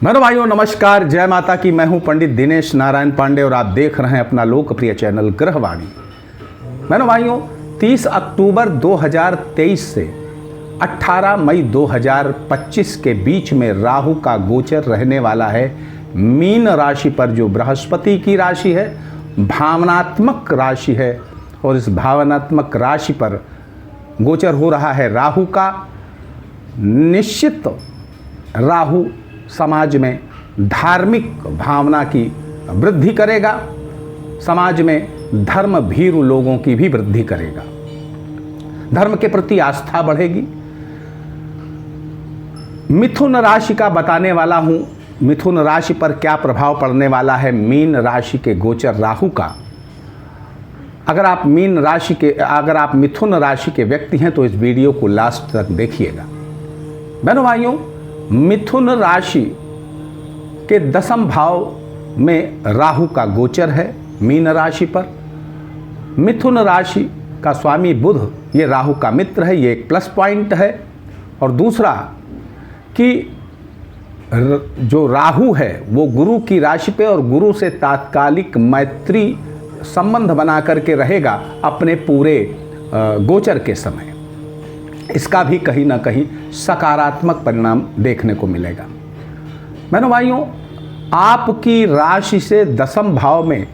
मेरे भाइयों नमस्कार, जय माता की। मैं हूं पंडित दिनेश नारायण पांडे और आप देख रहे हैं अपना लोकप्रिय चैनल ग्रहवाणी। मेरे भाइयों 30 अक्टूबर 2023 से 18 मई 2025 के बीच में राहु का गोचर रहने वाला है मीन राशि पर, जो बृहस्पति की राशि है, भावनात्मक राशि है। और इस भावनात्मक राशि पर गोचर हो रहा है राहु का। निश्चित राहु समाज में धार्मिक भावना की वृद्धि करेगा, समाज में धर्म भीरु लोगों की भी वृद्धि करेगा, धर्म के प्रति आस्था बढ़ेगी। मिथुन राशि का बताने वाला हूं, मिथुन राशि पर क्या प्रभाव पड़ने वाला है मीन राशि के गोचर राहु का। अगर आप मिथुन राशि के व्यक्ति हैं तो इस वीडियो को लास्ट तक देखिएगा। बहनों भाइयों, मिथुन राशि के 10वें भाव में राहु का गोचर है मीन राशि पर। मिथुन राशि का स्वामी बुध, ये राहु का मित्र है, ये एक प्लस पॉइंट है। और दूसरा कि जो राहु है वो गुरु की राशि पे और गुरु से तात्कालिक मैत्री संबंध बना करके रहेगा अपने पूरे गोचर के समय। इसका भी कहीं ना कहीं सकारात्मक परिणाम देखने को मिलेगा। बहनों भाइयों, आपकी राशि से 10वें भाव में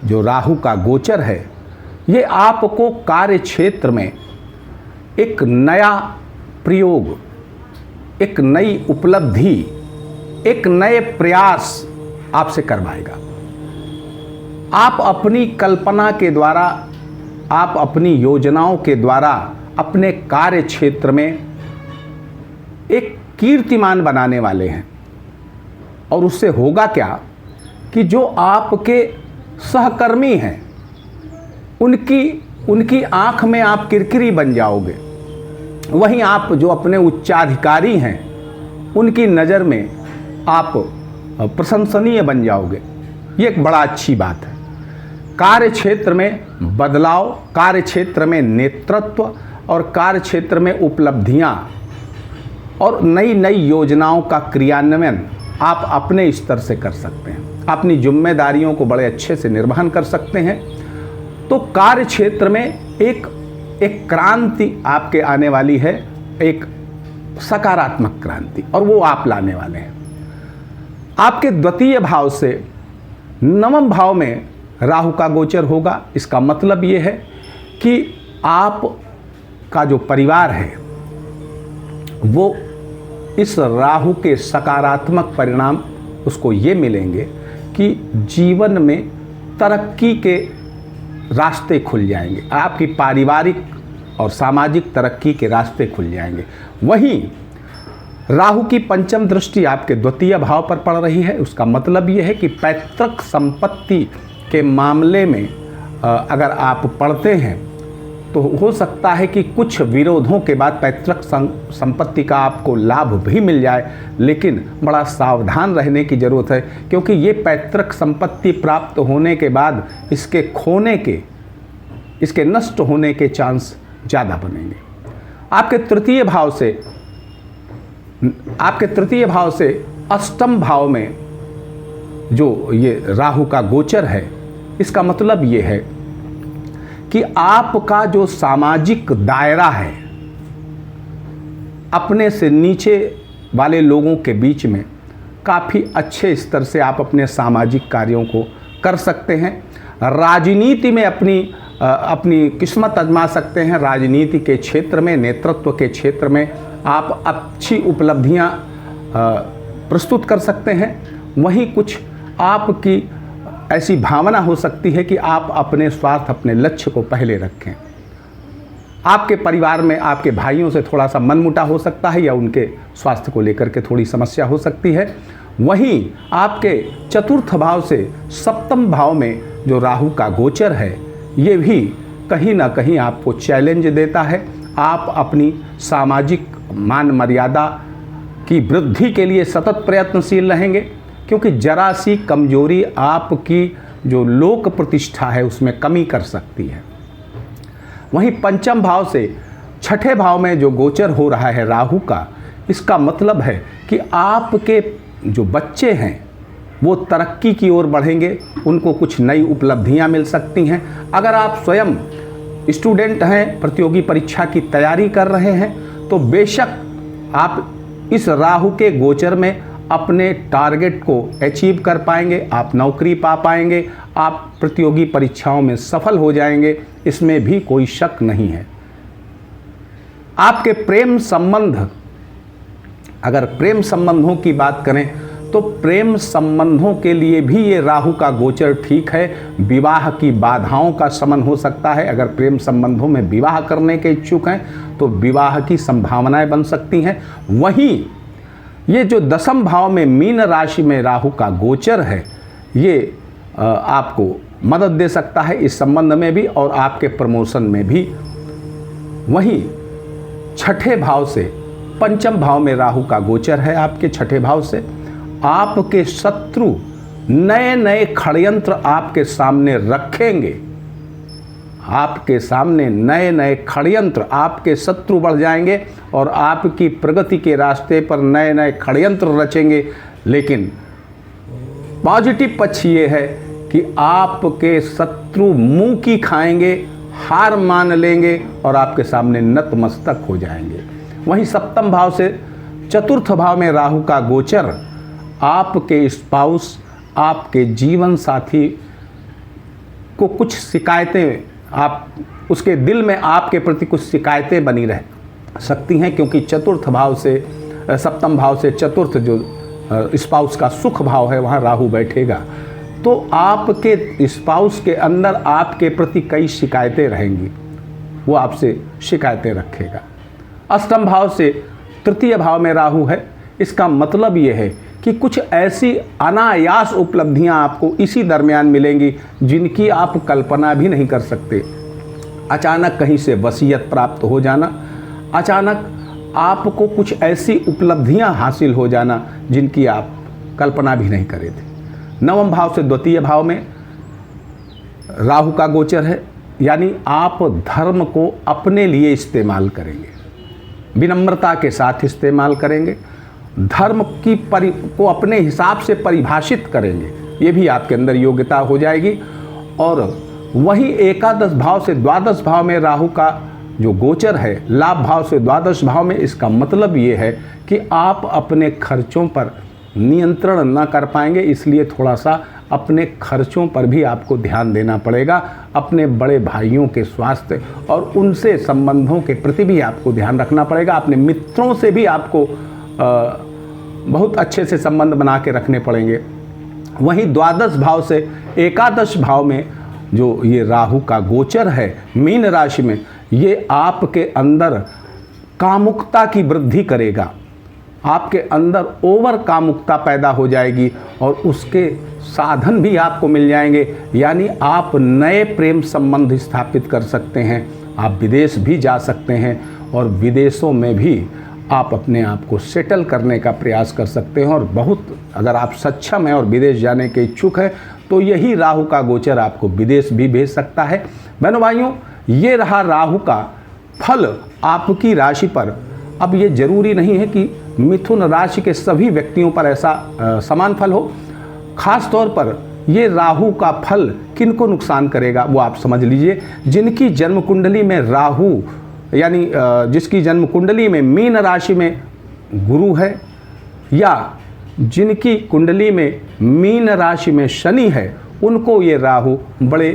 जो राहु का गोचर है, ये आपको कार्य क्षेत्र में एक नया प्रयोग, एक नई उपलब्धि, एक नए प्रयास आपसे करवाएगा। आप अपनी कल्पना के द्वारा, आप अपनी योजनाओं के द्वारा अपने कार्य क्षेत्र में एक कीर्तिमान बनाने वाले हैं। और उससे होगा क्या कि जो आपके सहकर्मी हैं उनकी आंख में आप किरकिरी बन जाओगे। वहीं आप जो अपने उच्चाधिकारी हैं उनकी नज़र में आप प्रशंसनीय बन जाओगे। ये एक बड़ा अच्छी बात है। कार्य क्षेत्र में बदलाव, कार्य क्षेत्र में नेतृत्व और कार्य क्षेत्र में उपलब्धियां और नई नई योजनाओं का क्रियान्वयन आप अपने स्तर से कर सकते हैं, अपनी जिम्मेदारियों को बड़े अच्छे से निर्वहन कर सकते हैं। तो कार्य क्षेत्र में एक क्रांति आपके आने वाली है, एक सकारात्मक क्रांति, और वो आप लाने वाले हैं। आपके द्वितीय भाव से 9वें भाव में राहु का गोचर होगा। इसका मतलब ये है कि आप का जो परिवार है वो इस राहु के सकारात्मक परिणाम उसको ये मिलेंगे कि जीवन में तरक्की के रास्ते खुल जाएंगे। आपकी पारिवारिक और सामाजिक तरक्की के रास्ते खुल जाएंगे। वहीं राहु की 5वीं दृष्टि आपके द्वितीय भाव पर पड़ रही है। उसका मतलब ये है कि पैतृक संपत्ति के मामले में अगर आप पढ़ते हैं तो हो सकता है कि कुछ विरोधों के बाद पैतृक संपत्ति का आपको लाभ भी मिल जाए, लेकिन बड़ा सावधान रहने की ज़रूरत है, क्योंकि ये पैतृक संपत्ति प्राप्त होने के बाद इसके खोने के, इसके नष्ट होने के चांस ज़्यादा बनेंगे। आपके तृतीय भाव से 8वें भाव में जो ये राहु का गोचर है, इसका मतलब ये है कि आपका जो सामाजिक दायरा है, अपने से नीचे वाले लोगों के बीच में काफ़ी अच्छे स्तर से आप अपने सामाजिक कार्यों को कर सकते हैं। राजनीति में अपनी किस्मत आजमा सकते हैं। राजनीति के क्षेत्र में, नेतृत्व के क्षेत्र में आप अच्छी उपलब्धियां प्रस्तुत कर सकते हैं। वहीं कुछ आपकी ऐसी भावना हो सकती है कि आप अपने स्वार्थ, अपने लक्ष्य को पहले रखें। आपके परिवार में आपके भाइयों से थोड़ा सा मनमुटा हो सकता है या उनके स्वास्थ्य को लेकर के थोड़ी समस्या हो सकती है। वहीं आपके चतुर्थ भाव से 7वें भाव में जो राहु का गोचर है, ये भी कहीं ना कहीं आपको चैलेंज देता है। आप अपनी सामाजिक मान मर्यादा की वृद्धि के लिए सतत प्रयत्नशील रहेंगे, क्योंकि जरा सी कमजोरी आपकी जो लोक प्रतिष्ठा है उसमें कमी कर सकती है। वहीं 5वें भाव से 6ठे भाव में जो गोचर हो रहा है राहु का, इसका मतलब है कि आपके जो बच्चे हैं वो तरक्की की ओर बढ़ेंगे, उनको कुछ नई उपलब्धियां मिल सकती हैं। अगर आप स्वयं स्टूडेंट हैं, प्रतियोगी परीक्षा की तैयारी कर रहे हैं, तो बेशक आप इस राहु के गोचर में अपने टारगेट को अचीव कर पाएंगे, आप नौकरी पा पाएंगे, आप प्रतियोगी परीक्षाओं में सफल हो जाएंगे, इसमें भी कोई शक नहीं है। आपके प्रेम संबंध, अगर प्रेम संबंधों की बात करें तो प्रेम संबंधों के लिए भी ये राहु का गोचर ठीक है। विवाह की बाधाओं का शमन हो सकता है। अगर प्रेम संबंधों में विवाह करने के इच्छुक हैं तो विवाह की संभावनाएं बन सकती हैं। वहीं ये जो दशम भाव में मीन राशि में राहु का गोचर है, ये आपको मदद दे सकता है इस संबंध में भी और आपके प्रमोशन में भी। वहीं छठे भाव से पंचम भाव में राहु का गोचर है आपके छठे भाव से, आपके शत्रु नए नए षड्यंत्र आपके सामने रखेंगे। आपके सामने नए नए षड्यंत्र, आपके शत्रु बढ़ जाएंगे और आपकी प्रगति के रास्ते पर नए नए षड्यंत्र रचेंगे। लेकिन पॉजिटिव पक्ष ये है कि आपके शत्रु मुंह की खाएंगे, हार मान लेंगे और आपके सामने नतमस्तक हो जाएंगे। वहीं सप्तम भाव से चतुर्थ भाव में राहु का गोचर आपके स्पाउस, आपके जीवन साथी को कुछ शिकायतें, आप उसके दिल में आपके प्रति कुछ शिकायतें बनी रह सकती हैं, क्योंकि चतुर्थ भाव से सप्तम भाव से चतुर्थ जो स्पाउस का सुख भाव है वहाँ राहु बैठेगा, तो आपके स्पाउस के अंदर आपके प्रति कई शिकायतें रहेंगी, वो आपसे शिकायतें रखेगा। अष्टम भाव से तृतीय भाव में राहु है, इसका मतलब ये है कि कुछ ऐसी अनायास उपलब्धियां आपको इसी दरमियान मिलेंगी जिनकी आप कल्पना भी नहीं कर सकते। अचानक कहीं से वसीयत प्राप्त हो जाना, अचानक आपको कुछ ऐसी उपलब्धियां हासिल हो जाना जिनकी आप कल्पना भी नहीं करे थे। नवम भाव से द्वितीय भाव में राहु का गोचर है, यानी आप धर्म को अपने लिए इस्तेमाल करेंगे, विनम्रता के साथ इस्तेमाल करेंगे, धर्म की को अपने हिसाब से परिभाषित करेंगे, ये भी आपके अंदर योग्यता हो जाएगी। और वहीं एकादश भाव से द्वादश भाव में राहु का जो गोचर है, लाभ भाव से द्वादश भाव में, इसका मतलब ये है कि आप अपने खर्चों पर नियंत्रण न कर पाएंगे, इसलिए थोड़ा सा अपने खर्चों पर भी आपको ध्यान देना पड़ेगा। अपने बड़े भाइयों के स्वास्थ्य और उनसे संबंधों के प्रति भी आपको ध्यान रखना पड़ेगा। अपने मित्रों से भी आपको बहुत अच्छे से संबंध बना के रखने पड़ेंगे। वहीं द्वादश भाव से एकादश भाव में जो ये राहु का गोचर है मीन राशि में, ये आपके अंदर कामुकता की वृद्धि करेगा, आपके अंदर ओवर कामुकता पैदा हो जाएगी और उसके साधन भी आपको मिल जाएंगे, यानी आप नए प्रेम संबंध स्थापित कर सकते हैं, आप विदेश भी जा सकते हैं और विदेशों में भी आप अपने आप को सेटल करने का प्रयास कर सकते हैं। और बहुत अगर आप सक्षम हैं और विदेश जाने के इच्छुक हैं तो यही राहु का गोचर आपको विदेश भी भेज सकता है। बहनों भाइयों, ये रहा राहु का फल आपकी राशि पर। अब ये जरूरी नहीं है कि मिथुन राशि के सभी व्यक्तियों पर ऐसा समान फल हो। खास तौर पर ये राहु का फल किनको नुकसान करेगा वो आप समझ लीजिए। जिनकी जन्म कुंडली में राहु, यानी जिसकी जन्म कुंडली में मीन राशि में गुरु है, या जिनकी कुंडली में मीन राशि में शनि है, उनको ये राहु बड़े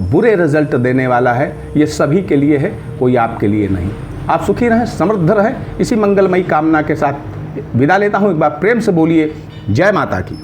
बुरे रिजल्ट देने वाला है। ये सभी के लिए है, कोई आपके लिए नहीं। आप सुखी रहें, समृद्ध रहें, इसी मंगलमयी कामना के साथ विदा लेता हूँ। एक बार प्रेम से बोलिए जय माता की।